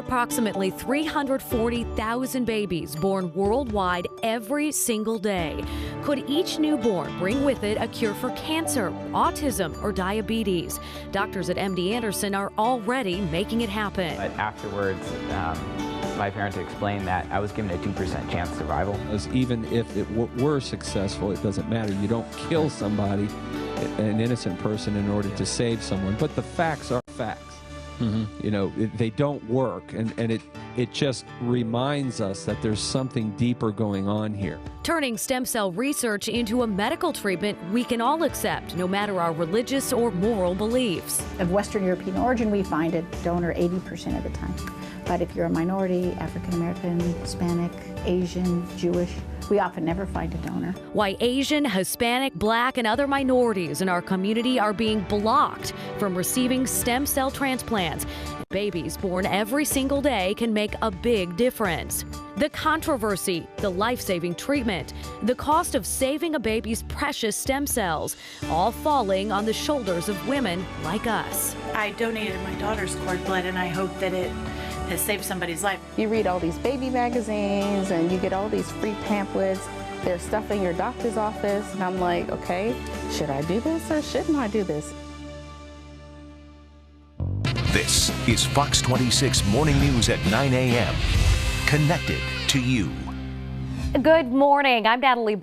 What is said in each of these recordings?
approximately 340,000 babies born worldwide every single day. Could each newborn bring with it a cure for cancer, autism, or diabetes? Doctors at MD Anderson are already making it happen. But afterwards, my parents explained that I was given a 2% chance of survival. As even if it were successful, it doesn't matter. You don't kill somebody, an innocent person, in order to save someone. But the facts are facts. You know, they don't work, and it just reminds us that there's something deeper going on here. Turning stem cell research into a medical treatment we can all accept, no matter our religious or moral beliefs. Of Western European origin, we find a donor 80% of the time. But if you're a minority, African American, Hispanic, Asian, Jewish, we often never find a donor. Why Asian, Hispanic, Black, and other minorities in our community are being blocked from receiving stem cell transplants. Babies born every single day can make a big difference. The controversy, the life-saving treatment, the cost of saving a baby's precious stem cells, all falling on the shoulders of women like us. I donated my daughter's cord blood, and I hope that it has saved somebody's life. You read all these baby magazines and you get all these free pamphlets. There's stuff in your doctor's office, and I'm like, okay, should I do this or shouldn't I do this? This is Fox 26 Morning News at 9 a.m. Connected to you. Good morning. I'm Natalie.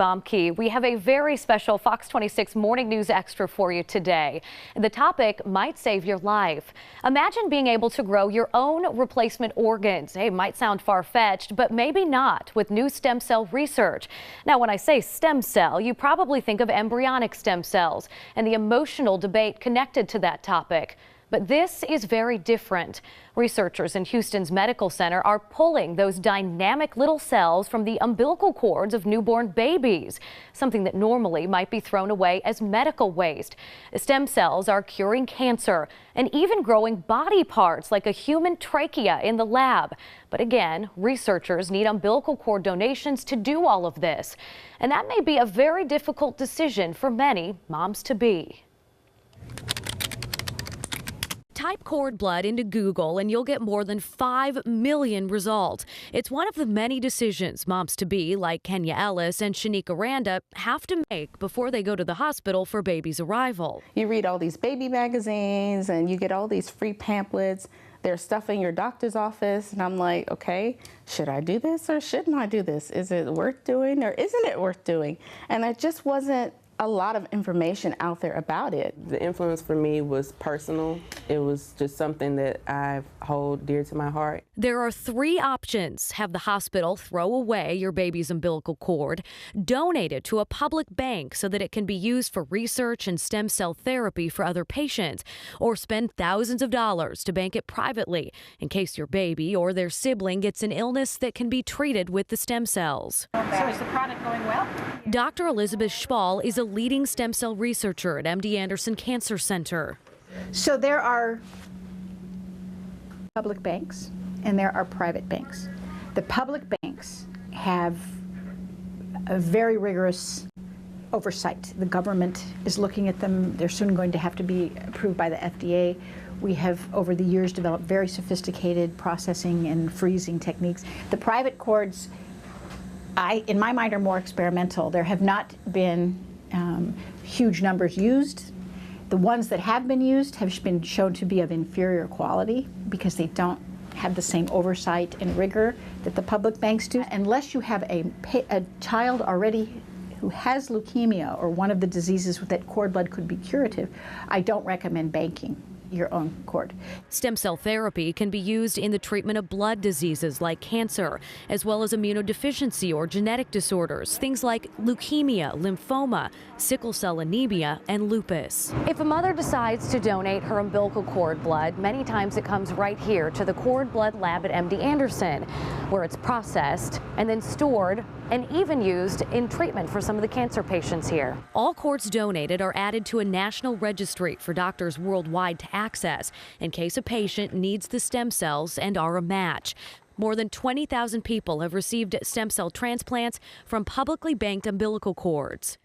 We have a very special Fox 26 Morning News Extra for you today. The topic might save your life. Imagine being able to grow your own replacement organs. Hey, it might sound far-fetched, but maybe not with new stem cell research. Now, when I say stem cell, you probably think of embryonic stem cells and the emotional debate connected to that topic. But this is very different. Researchers in Houston's Medical Center are pulling those dynamic little cells from the umbilical cords of newborn babies, something that normally might be thrown away as medical waste. Stem cells are curing cancer and even growing body parts like a human trachea in the lab. But again, researchers need umbilical cord donations to do all of this. And that may be a very difficult decision for many moms-to-be. Type cord blood into Google and you'll get more than 5 million results. It's one of the many decisions moms-to-be like Kenya Ellis and Shanika Randa have to make before they go to the hospital for baby's arrival. You read all these baby magazines and you get all these free pamphlets. There's stuff in your doctor's office, and I'm like, okay, should I do this or shouldn't I do this? Is it worth doing or isn't it worth doing? And there just wasn't a lot of information out there about it. The influence for me was personal. It was just something that I hold dear to my heart. There are 3 options. Have the hospital throw away your baby's umbilical cord, donate it to a public bank so that it can be used for research and stem cell therapy for other patients, or spend thousands of dollars to bank it privately in case your baby or their sibling gets an illness that can be treated with the stem cells. So is the product going well? Dr. Elizabeth Spall is a leading stem cell researcher at MD Anderson Cancer Center. So there are public banks and there are private banks. The public banks have a very rigorous oversight. The government is looking at them. They're soon going to have to be approved by the FDA. We have, over the years, developed very sophisticated processing and freezing techniques. The private cords, in my mind, are more experimental. There have not been huge numbers used. The ones that have been used have been shown to be of inferior quality because they don't have the same oversight and rigor that the public banks do. Unless you have a child already who has leukemia or one of the diseases that cord blood could be curative, I don't recommend banking your own cord. Stem cell therapy can be used in the treatment of blood diseases like cancer, as well as immunodeficiency or genetic disorders, things like leukemia, lymphoma, sickle cell anemia, and lupus. If a mother decides to donate her umbilical cord blood, many times it comes right here to the cord blood lab at MD Anderson, where it's processed and then stored and even used in treatment for some of the cancer patients here. All cords donated are added to a national registry for doctors worldwide to access in case a patient needs the stem cells and are a match. More than 20,000 people have received stem cell transplants from publicly banked umbilical cords.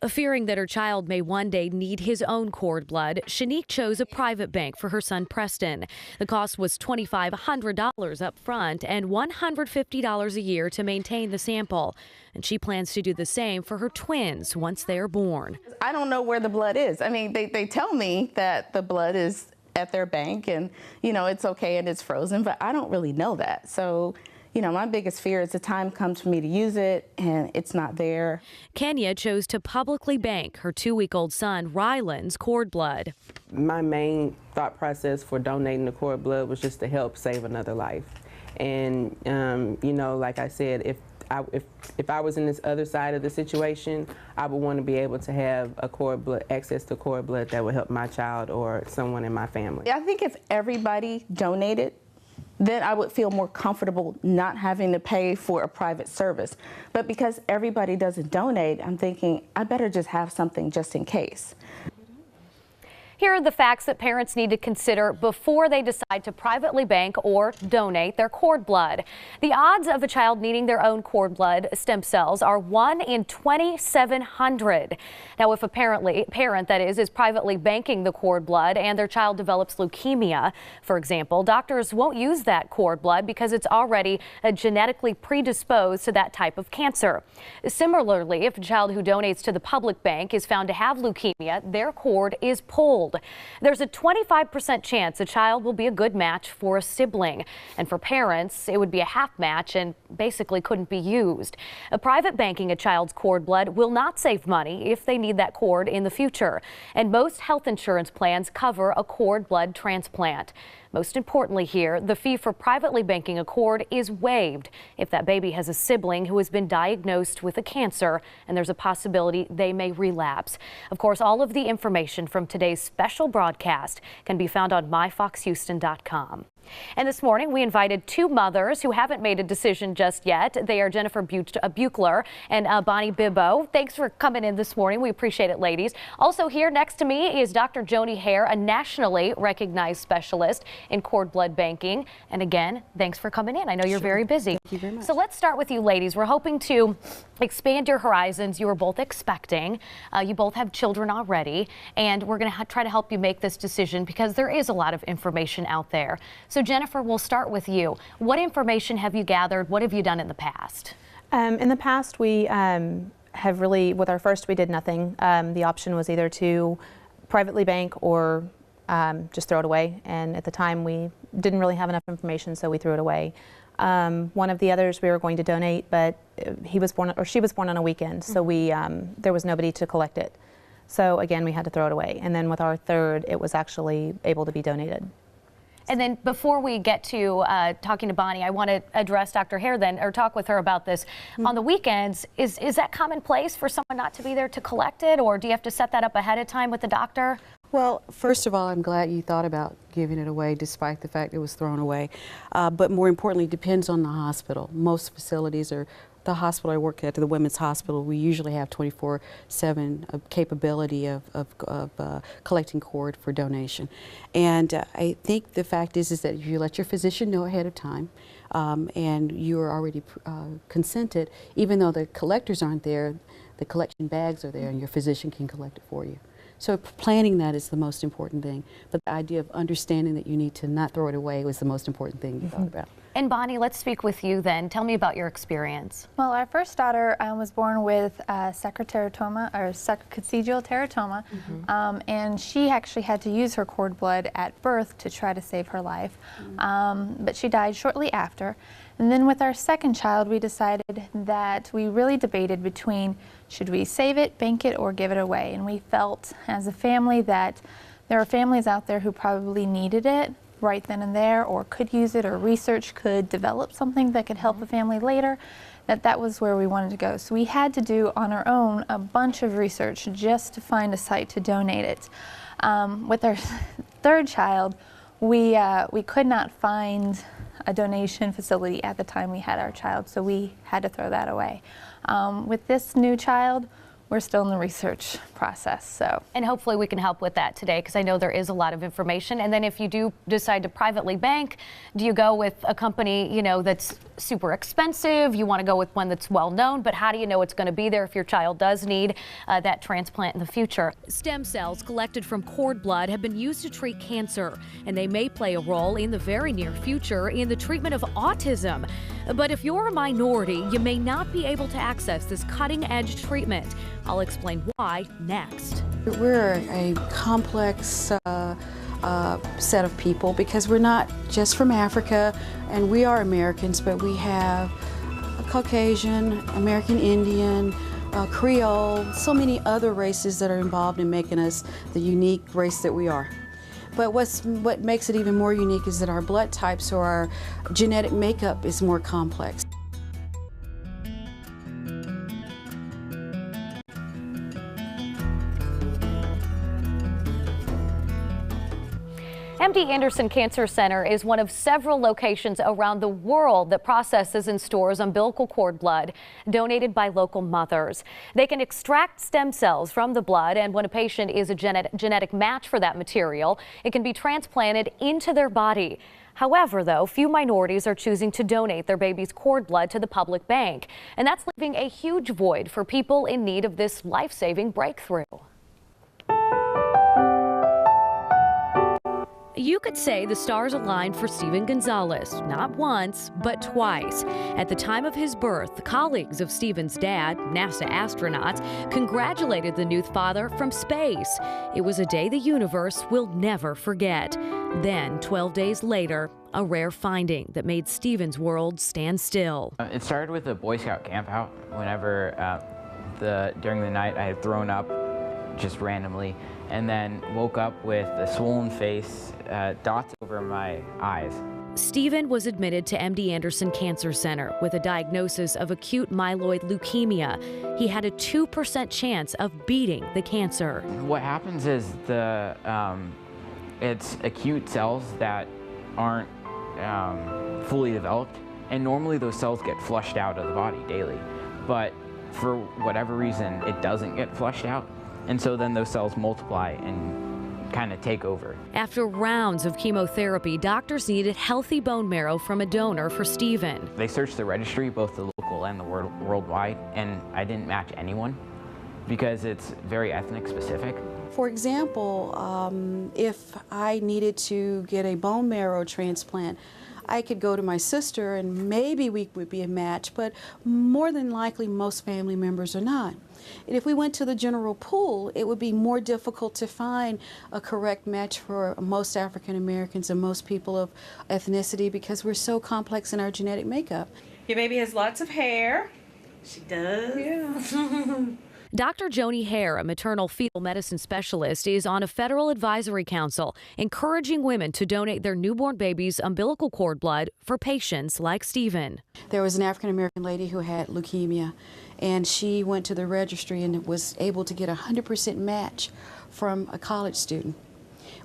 Fearing that her child may one day need his own cord blood, Shanique chose a private bank for her son Preston. The cost was $2,500 up front and $150 a year to maintain the sample. And she plans to do the same for her twins once they are born. I don't know where the blood is. I mean, they tell me that the blood is at their bank and, it's okay and it's frozen, but I don't really know that. So, my biggest fear is the time comes for me to use it and it's not there. Kenya chose to publicly bank her 2-week-old son Ryland's cord blood. My main thought process for donating the cord blood was just to help save another life. And, like I said, if I was in this other side of the situation, I would want to be able to have access to cord blood that would help my child or someone in my family. I think if everybody donated, then I would feel more comfortable not having to pay for a private service. But because everybody doesn't donate, I'm thinking I better just have something just in case. Here are the facts that parents need to consider before they decide to privately bank or donate their cord blood. The odds of a child needing their own cord blood stem cells are 1 in 2,700. Now, if a parent that is privately banking the cord blood and their child develops leukemia, for example, doctors won't use that cord blood because it's already genetically predisposed to that type of cancer. Similarly, if a child who donates to the public bank is found to have leukemia, their cord is pulled. There's a 25% chance a child will be a good match for a sibling. And for parents, it would be a half match and basically couldn't be used. Private banking a child's cord blood will not save money if they need that cord in the future. And most health insurance plans cover a cord blood transplant. Most importantly here, the fee for privately banking a cord is waived if that baby has a sibling who has been diagnosed with a cancer and there's a possibility they may relapse. Of course, all of the information from today's special broadcast can be found on myfoxhouston.com. And this morning, we invited 2 mothers who haven't made a decision just yet. They are Jennifer Buchler and Bonnie Bibbo. Thanks for coming in this morning. We appreciate it, ladies. Also here next to me is Dr. Joanie Hair, a nationally recognized specialist in cord blood banking. And again, thanks for coming in. I know you're very busy. Thank you very much. So let's start with you, ladies. We're hoping to expand your horizons. You are both expecting. You both have children already. And we're going to try to help you make this decision because there is a lot of information out there. So Jennifer, we'll start with you. What information have you gathered? What have you done in the past? In the past, we have really, with our first, we did nothing. The option was either to privately bank or just throw it away. And at the time, we didn't really have enough information, so we threw it away. One of the others we were going to donate, but he was born, or she was born on a weekend, so we there was nobody to collect it. So again, we had to throw it away. And then with our third, it was actually able to be donated. And then before we get to talking to Bonnie, I want to address Dr. Hair then, or talk with her about this. On the weekends, is that commonplace for someone not to be there to collect it, or do you have to set that up ahead of time with the doctor? Well, first of all, I'm glad you thought about giving it away despite the fact it was thrown away. But more importantly, it depends on the hospital. Most facilities are the hospital I work at, the Women's Hospital, we usually have 24/7 capability of collecting cord for donation. And I think the fact is that if you let your physician know ahead of time and you are already consented, even though the collectors aren't there, the collection bags are there and your physician can collect it for you. So planning that is the most important thing. But the idea of understanding that you need to not throw it away was the most important thing you thought about. And Bonnie, let's speak with you then. Tell me about your experience. Well, our first daughter was born with sacroteratoma, or sacrococcygeal teratoma, and she actually had to use her cord blood at birth to try to save her life, but she died shortly after. And then with our second child, we decided that we really debated between should we save it, bank it, or give it away. And we felt as a family that there are families out there who probably needed it right then and there, or could use it, or research could develop something that could help a family later, that was where we wanted to go. So we had to do on our own a bunch of research just to find a site to donate it. With our third child, we could not find a donation facility at the time we had our child, so we had to throw that away. With this new child, we're still in the research process. So, and hopefully we can help with that today, because I know there is a lot of information. And then if you do decide to privately bank, do you go with a company, you know, that's super expensive? You want to go with one that's well known, but how do you know it's going to be there if your child does need that transplant in the future? Stem cells collected from cord blood have been used to treat cancer, and they may play a role in the very near future in the treatment of autism. But if you're a minority, you may not be able to access this cutting-edge treatment. I'll explain why next. We're a complex set of people because we're not just from Africa, and we are Americans, but we have a Caucasian, American Indian, Creole, so many other races that are involved in making us the unique race that we are. But what makes it even more unique is that our blood types or our genetic makeup is more complex. MD Anderson Cancer Center is one of several locations around the world that processes and stores umbilical cord blood donated by local mothers. They can extract stem cells from the blood, and when a patient is a genetic match for that material, it can be transplanted into their body. However, though, few minorities are choosing to donate their baby's cord blood to the public bank, and that's leaving a huge void for people in need of this life-saving breakthrough. You could say the stars aligned for Steven Gonzalez, not once, but twice. At the time of his birth, colleagues of Steven's dad, NASA astronauts, congratulated the new father from space. It was a day the universe will never forget. Then, 12 days later, a rare finding that made Steven's world stand still. It started with a Boy Scout campout. Whenever during the night I had thrown up just randomly, and then woke up with a swollen face, dots over my eyes. Steven was admitted to MD Anderson Cancer Center with a diagnosis of acute myeloid leukemia. He had a 2% chance of beating the cancer. What happens is it's acute cells that aren't fully developed, and normally those cells get flushed out of the body daily. But for whatever reason, it doesn't get flushed out. And so then those cells multiply and kind of take over. After rounds of chemotherapy, doctors needed healthy bone marrow from a donor for Steven. They searched the registry, both the local and the worldwide, and I didn't match anyone because it's very ethnic specific. For example, if I needed to get a bone marrow transplant, I could go to my sister and maybe we would be a match, but more than likely most family members are not. And if we went to the general pool, it would be more difficult to find a correct match for most African Americans and most people of ethnicity because we're so complex in our genetic makeup. Your baby has lots of hair. She does. Yeah. Dr. Joanie Hair, a maternal fetal medicine specialist, is on a federal advisory council encouraging women to donate their newborn baby's umbilical cord blood for patients like Steven. There was an African American lady who had leukemia, and she went to the registry and was able to get a 100% match from a college student.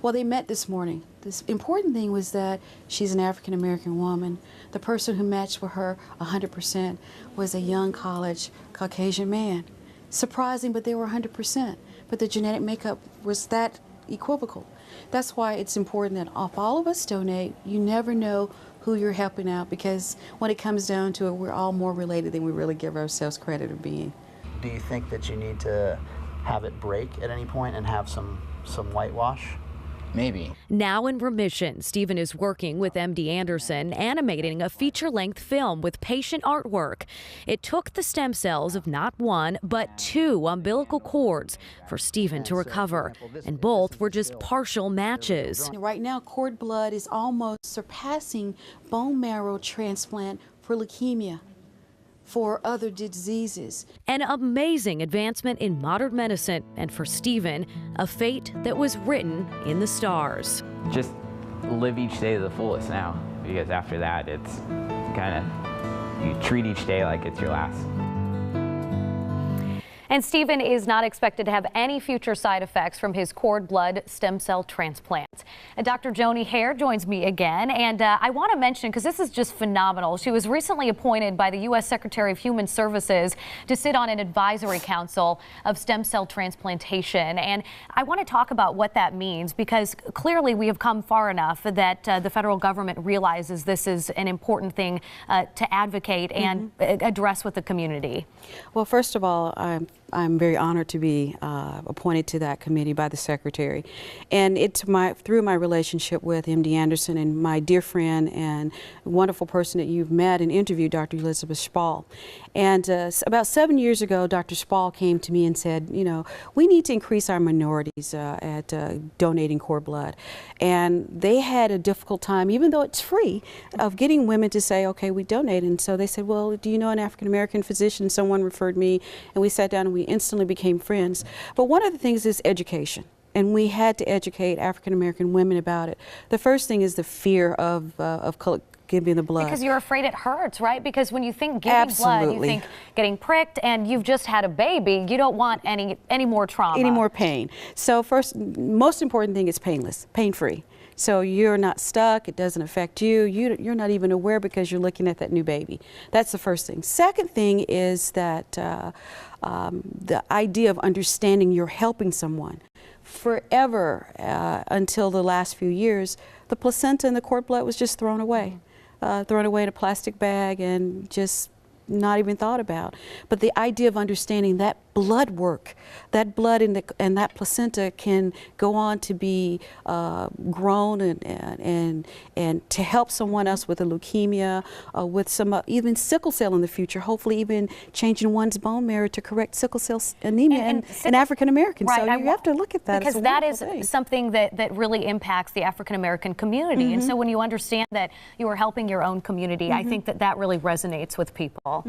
Well, they met this morning. The important thing was that she's an African American woman. The person who matched with her 100% was a young college Caucasian man. Surprising, but they were 100%. But the genetic makeup was that equivocal. That's why it's important that if all of us donate, you never know who you're helping out, because when it comes down to it, we're all more related than we really give ourselves credit of being. Do you think that you need to have it break at any point and have some whitewash? Maybe. Now in remission, Steven is working with MD Anderson, animating a feature-length film with patient artwork. It took the stem cells of not one, but 2 umbilical cords for Steven to recover, and both were just partial matches. Right now, cord blood is almost surpassing bone marrow transplant for leukemia, for other diseases. An amazing advancement in modern medicine, and for Steven, a fate that was written in the stars. Just live each day to the fullest now, because after that, it's kind of, you treat each day like it's your last. And Stephen is not expected to have any future side effects from his cord blood stem cell transplant. And Dr. Joanie Hair joins me again, and I want to mention, because this is just phenomenal, she was recently appointed by the U.S. Secretary of Human Services to sit on an advisory council of stem cell transplantation. And I want to talk about what that means, because clearly we have come far enough that the federal government realizes this is an important thing to advocate and address with the community. Well, first of all, I'm very honored to be appointed to that committee by the Secretary. And it's through my relationship with MD Anderson and my dear friend and wonderful person that you've met and interviewed, Dr. Elizabeth Spall. And about 7 years ago, Dr. Spall came to me and said, you know, we need to increase our minorities at donating cord blood. And they had a difficult time, even though it's free, of getting women to say, okay, we donate. And so they said, well, do you know an African-American physician? Someone referred me, and we sat down and we instantly became friends. But one of the things is education. And we had to educate African-American women about it. The first thing is the fear of giving the blood. Because you're afraid it hurts, right? Because when you think giving blood, you think getting pricked, and you've just had a baby. You don't want any more trauma. Any more pain. So first, most important thing is painless, pain-free. So you're not stuck, it doesn't affect you, you're not even aware because you're looking at that new baby. That's the first thing. Second thing is that the idea of understanding you're helping someone. Forever, until the last few years, the placenta and the cord blood was just thrown away in a plastic bag and just not even thought about. But the idea of understanding that blood work, that blood and that placenta can go on to be grown and to help someone else with a leukemia, with some even sickle cell in the future, hopefully even changing one's bone marrow to correct sickle cell anemia in African Americans. Right, so you have to look at that. Because that is something that really impacts the African American community. And so when you understand that you are helping your own community, I think that really resonates with people.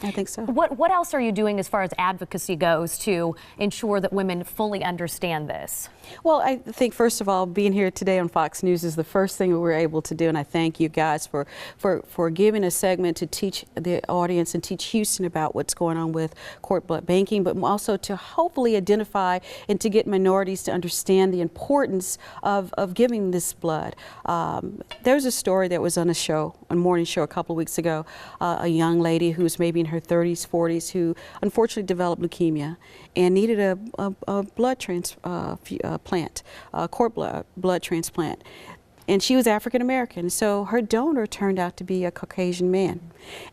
I think so. What else are you doing as far as advocacy goes to ensure that women fully understand this? Well, I think first of all, being here today on Fox News is the first thing we were able to do, and I thank you guys for giving a segment to teach the audience and teach Houston about what's going on with cord blood banking, but also to hopefully identify and to get minorities to understand the importance of giving this blood. There's a story that was on a morning show a couple of weeks ago, a young lady who's maybe in her 30s, 40s, who unfortunately developed leukemia and needed a blood transplant, cord blood transplant. And she was African American, so her donor turned out to be a Caucasian man.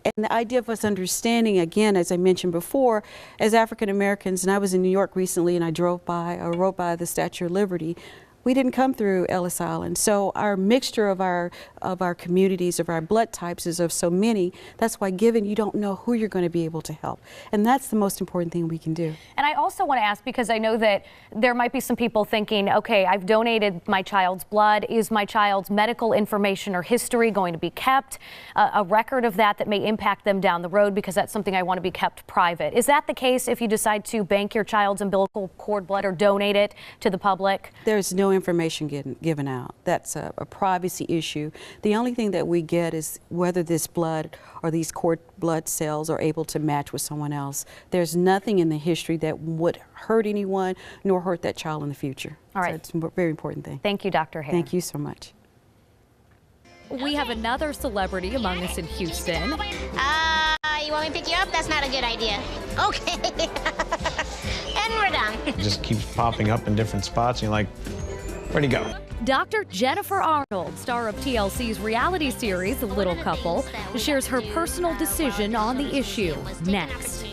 And the idea of us understanding, again, as I mentioned before, as African Americans, and I was in New York recently and I rode by the Statue of Liberty. We didn't come through Ellis Island, so our mixture of our communities, of our blood types is of so many. That's why giving, you don't know who you're going to be able to help, and that's the most important thing we can do. And I also want to ask, because I know that there might be some people thinking, okay, I've donated my child's blood. Is my child's medical information or history going to be kept? A record of that may impact them down the road, because that's something I want to be kept private. Is that the case if you decide to bank your child's umbilical cord blood or donate it to the public? There's no information given out. That's a privacy issue. The only thing that we get is whether this blood or these cord blood cells are able to match with someone else. There's nothing in the history that would hurt anyone nor hurt that child in the future. All right. So it's a very important thing. Thank you, Dr. Hair. Thank you so much. We have another celebrity among us in Houston. You want me to pick you up? That's not a good idea. Okay. And we're done. It just keeps popping up in different spots, and you're like, where'd he go? Dr. Jennifer Arnold, star of TLC's reality series, The Little Couple, shares her personal decision on the issue next.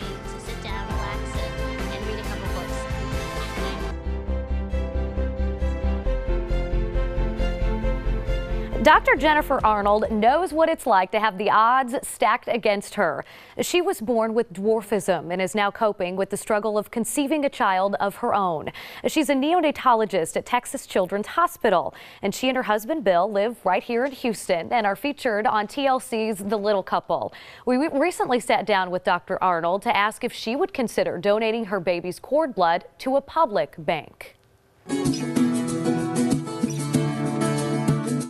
Dr. Jennifer Arnold knows what it's like to have the odds stacked against her. She was born with dwarfism and is now coping with the struggle of conceiving a child of her own. She's a neonatologist at Texas Children's Hospital, and she and her husband Bill live right here in Houston and are featured on TLC's The Little Couple. We recently sat down with Dr. Arnold to ask if she would consider donating her baby's cord blood to a public bank.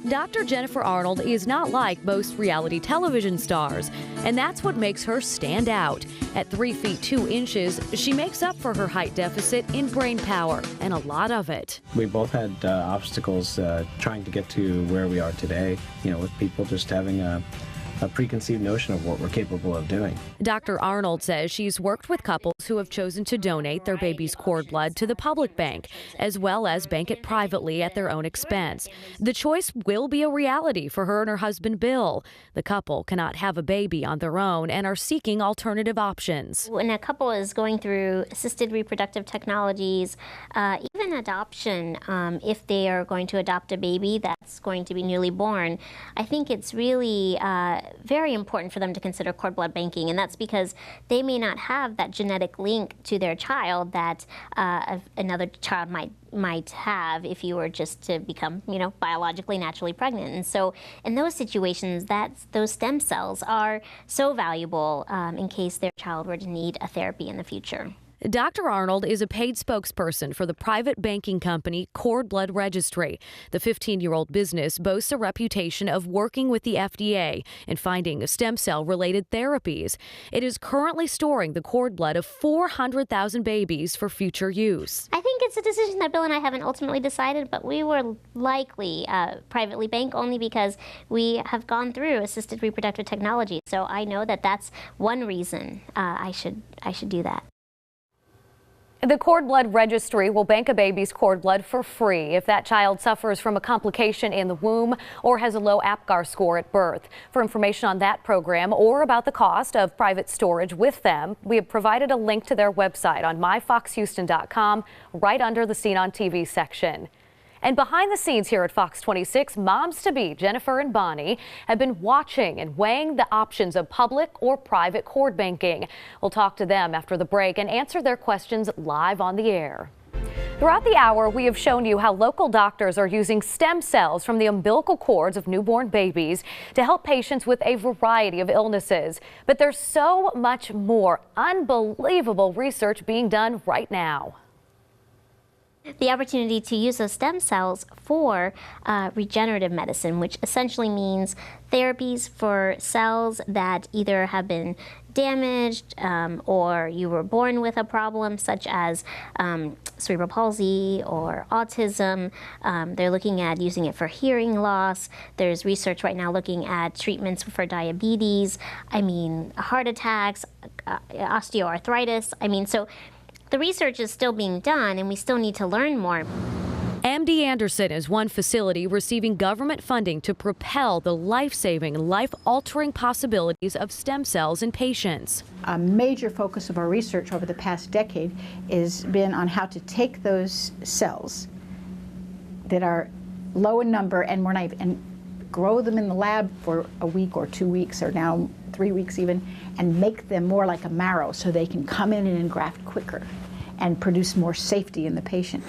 Dr. Jennifer Arnold is not like most reality television stars, and that's what makes her stand out. At 3 feet 2 inches, she makes up for her height deficit in brain power, and a lot of it. We both had obstacles trying to get to where we are today, with people just having a preconceived notion of what we're capable of doing. Dr. Arnold says she's worked with couples who have chosen to donate their baby's cord blood to the public bank, as well as bank it privately at their own expense. The choice will be a reality for her and her husband, Bill. The couple cannot have a baby on their own and are seeking alternative options. When a couple is going through assisted reproductive technologies, even adoption, if they are going to adopt a baby that's going to be newly born, I think it's really very important for them to consider cord blood banking, and that's because they may not have that genetic link to their child that another child might have if you were just to become, biologically naturally pregnant. And so in those situations, those stem cells are so valuable in case their child were to need a therapy in the future. Dr. Arnold is a paid spokesperson for the private banking company Cord Blood Registry. The 15-year-old business boasts a reputation of working with the FDA and finding stem cell-related therapies. It is currently storing the cord blood of 400,000 babies for future use. I think it's a decision that Bill and I haven't ultimately decided, but we were likely privately bank only because we have gone through assisted reproductive technology. So I know that that's one reason I should do that. The Cord Blood Registry will bank a baby's cord blood for free if that child suffers from a complication in the womb or has a low APGAR score at birth. For information on that program or about the cost of private storage with them, we have provided a link to their website on myfoxhouston.com right under the Seen on TV section. And behind the scenes here at Fox 26, moms-to-be Jennifer and Bonnie have been watching and weighing the options of public or private cord banking. We'll talk to them after the break and answer their questions live on the air. Throughout the hour, we have shown you how local doctors are using stem cells from the umbilical cords of newborn babies to help patients with a variety of illnesses. But there's so much more unbelievable research being done right now. The opportunity to use those stem cells for regenerative medicine, which essentially means therapies for cells that either have been damaged or you were born with a problem such as cerebral palsy or autism. They're looking at using it for hearing loss. There's research right now looking at treatments for diabetes, heart attacks, osteoarthritis. So the research is still being done and we still need to learn more. MD Anderson is one facility receiving government funding to propel the life-saving, life-altering possibilities of stem cells in patients. A major focus of our research over the past decade has been on how to take those cells that are low in number and grow them in the lab for a week or 2 weeks or now 3 weeks even, and make them more like a marrow so they can come in and engraft quicker and produce more safety in the patient.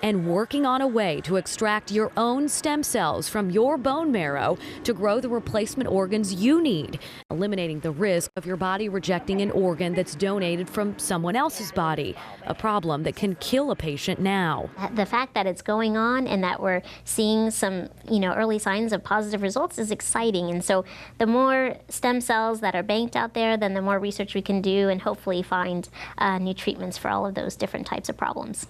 And working on a way to extract your own stem cells from your bone marrow to grow the replacement organs you need, eliminating the risk of your body rejecting an organ that's donated from someone else's body, a problem that can kill a patient now. The fact that it's going on and that we're seeing some, early signs of positive results is exciting. And so the more stem cells that are banked out there, then the more research we can do and hopefully find new treatments for all of those different types of problems.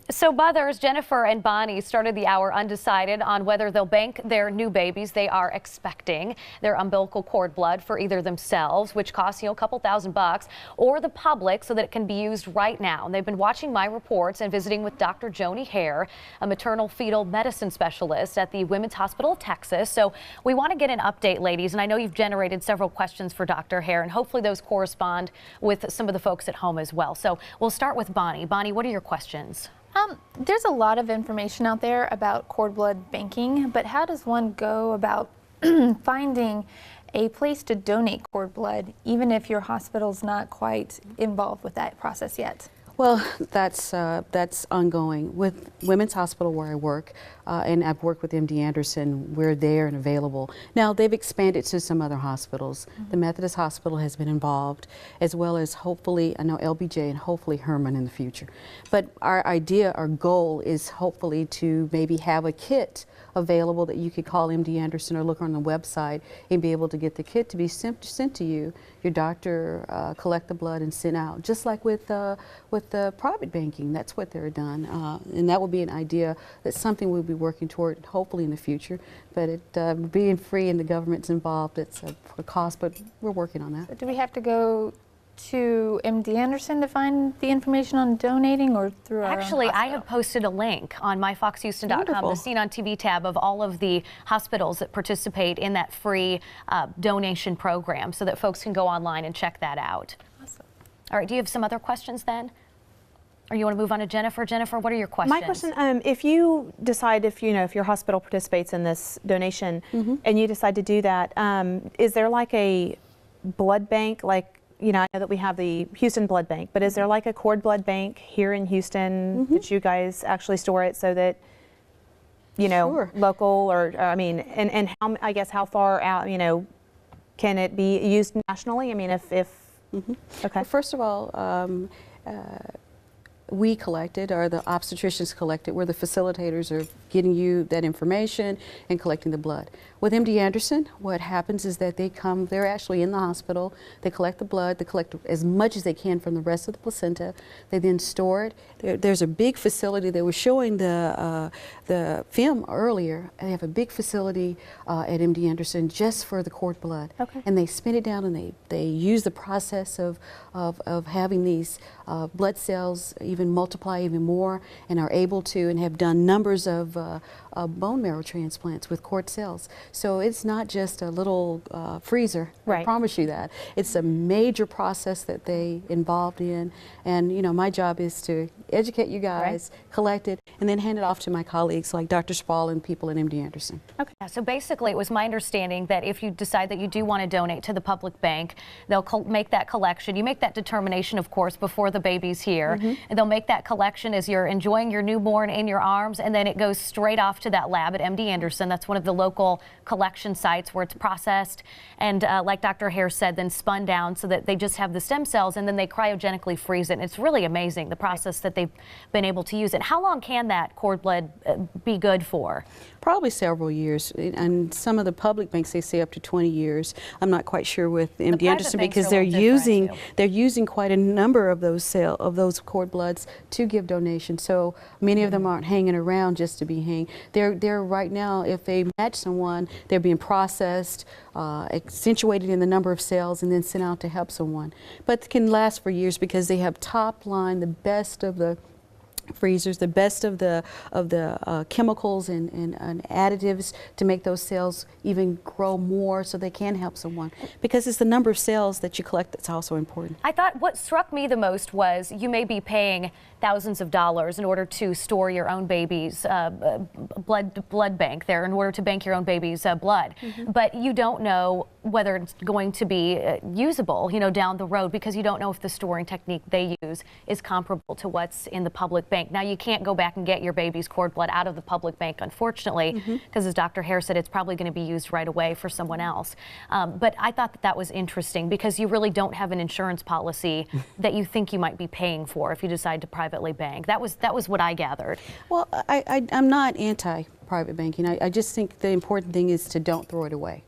So mothers Jennifer and Bonnie started the hour undecided on whether they'll bank their new babies they are expecting, their umbilical cord blood for either themselves, which costs a couple $1,000, or the public so that it can be used right now. And they've been watching my reports and visiting with Dr. Joanie Hair, a maternal fetal medicine specialist at the Women's Hospital of Texas. So we want to get an update, ladies, and I know you've generated several questions for Dr. Hair, and hopefully those correspond with some of the folks at home as well. So we'll start with Bonnie. Bonnie, what are your questions? There's a lot of information out there about cord blood banking, but how does one go about finding a place to donate cord blood, even if your hospital's not quite involved with that process yet? Well, that's ongoing. With Women's Hospital where I work, and I've worked with MD Anderson, we're there and available. Now, they've expanded to some other hospitals. The Methodist Hospital has been involved, as well as hopefully, I know LBJ and hopefully Herman in the future. But our idea, our goal is hopefully to maybe have a kit available that you could call MD Anderson or look on the website and be able to get the kit to be sent to you. Your doctor collect the blood and send out, just like with the private banking. That's what they're done, and that will be an idea. That's something we'll be working toward, hopefully in the future. But it being free and the government's involved, it's a cost, but we're working on that. So do we have to go to MD Anderson to find the information on donating, or through our Actually, own I have posted a link on myfoxhouston.com, the Seen on TV tab, of all of the hospitals that participate in that free donation program, so that folks can go online and check that out. Awesome. All right, do you have some other questions then? Or you want to move on to Jennifer? Jennifer, what are your questions? My question, if you decide, if your hospital participates in this donation and you decide to do that, is there like a blood bank, like, I know that we have the Houston Blood Bank, but is there like a cord blood bank here in Houston that you guys actually store it so that, Sure. local, or, and how, I guess, how far out, can it be used nationally? I mean, if okay. Well, first of all, we collected, or the obstetricians collected, where the facilitators are getting you that information and collecting the blood. With MD Anderson, what happens is that they're actually in the hospital, they collect the blood, they collect as much as they can from the rest of the placenta, they then store it. There's a big facility, they were showing the film earlier, and they have a big facility at MD Anderson just for the cord blood. Okay. And they spin it down and they use the process of having these blood cells even multiply even more, and are able to, and have done numbers of bone marrow transplants with cord cells. So it's not just a little freezer, I promise you that. It's a major process that they involved in, and my job is to educate you guys, collect it, and then hand it off to my colleagues like Dr. Spall and people at MD Anderson. Okay. So basically, it was my understanding that if you decide that you do want to donate to the public bank, they'll make that collection. You make that determination, of course, before the baby's here. And they'll make that collection as you're enjoying your newborn in your arms, and then it goes straight off to that lab at MD Anderson. That's one of the local collection sites where it's processed and, like Dr. Hair said, then spun down so that they just have the stem cells, and then they cryogenically freeze it. And it's really amazing, the process that they've been able to use it. How long can that cord blood be good for? Probably several years, and some of the public banks, they say up to 20 years. I'm not quite sure with MD Anderson, because they're using quite a number of those cord bloods to give donations. So many of them aren't hanging around just to be hanging. They're right now, if they match someone, they're being processed, accentuated in the number of cells, and then sent out to help someone. But can last for years because they have top line, the best of the freezers, the best of the chemicals and additives to make those cells even grow more, so they can help someone. Because it's the number of cells that you collect that's also important. I thought what struck me the most was you may be paying thousands of dollars in order to store your own baby's blood bank there, in order to bank your own baby's blood. But you don't know whether it's going to be usable, down the road, because you don't know if the storing technique they use is comparable to what's in the public bank. Now, you can't go back and get your baby's cord blood out of the public bank, unfortunately, because as Dr. Hair said, it's probably going to be used right away for someone else. But I thought that was interesting, because you really don't have an insurance policy that you think you might be paying for if you decide to privately bank. That was what I gathered. Well, I'm not anti-private banking. I just think the important thing is to don't throw it away.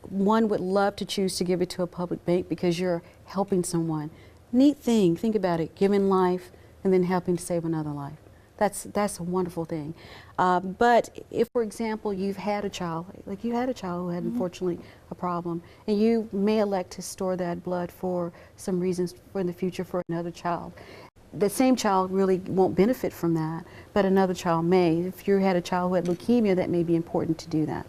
One would love to choose to give it to a public bank because you're helping someone. Neat thing, think about it, giving life and then helping to save another life. That's a wonderful thing. But if, for example, you've had a child, like you had a child who had unfortunately a problem, and you may elect to store that blood for some reasons for in the future for another child. The same child really won't benefit from that, but another child may. If you had a child who had leukemia, that may be important to do that.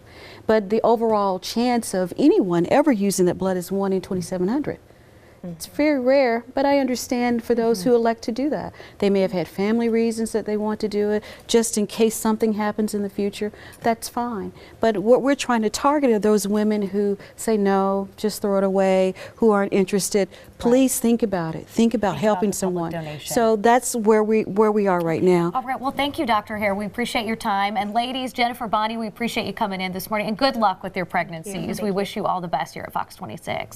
But the overall chance of anyone ever using that blood is 1 in 2,700. It's very rare, but I understand for those who elect to do that. They may have had family reasons that they want to do it, just in case something happens in the future. That's fine. But what we're trying to target are those women who say no, just throw it away, who aren't interested. Please think about it. Think about helping someone. So that's where we are right now. All right. Well, thank you, Dr. Hair. We appreciate your time. And ladies, Jennifer, Bonnie, we appreciate you coming in this morning. And good luck with your pregnancies. We wish you all the best here at Fox 26.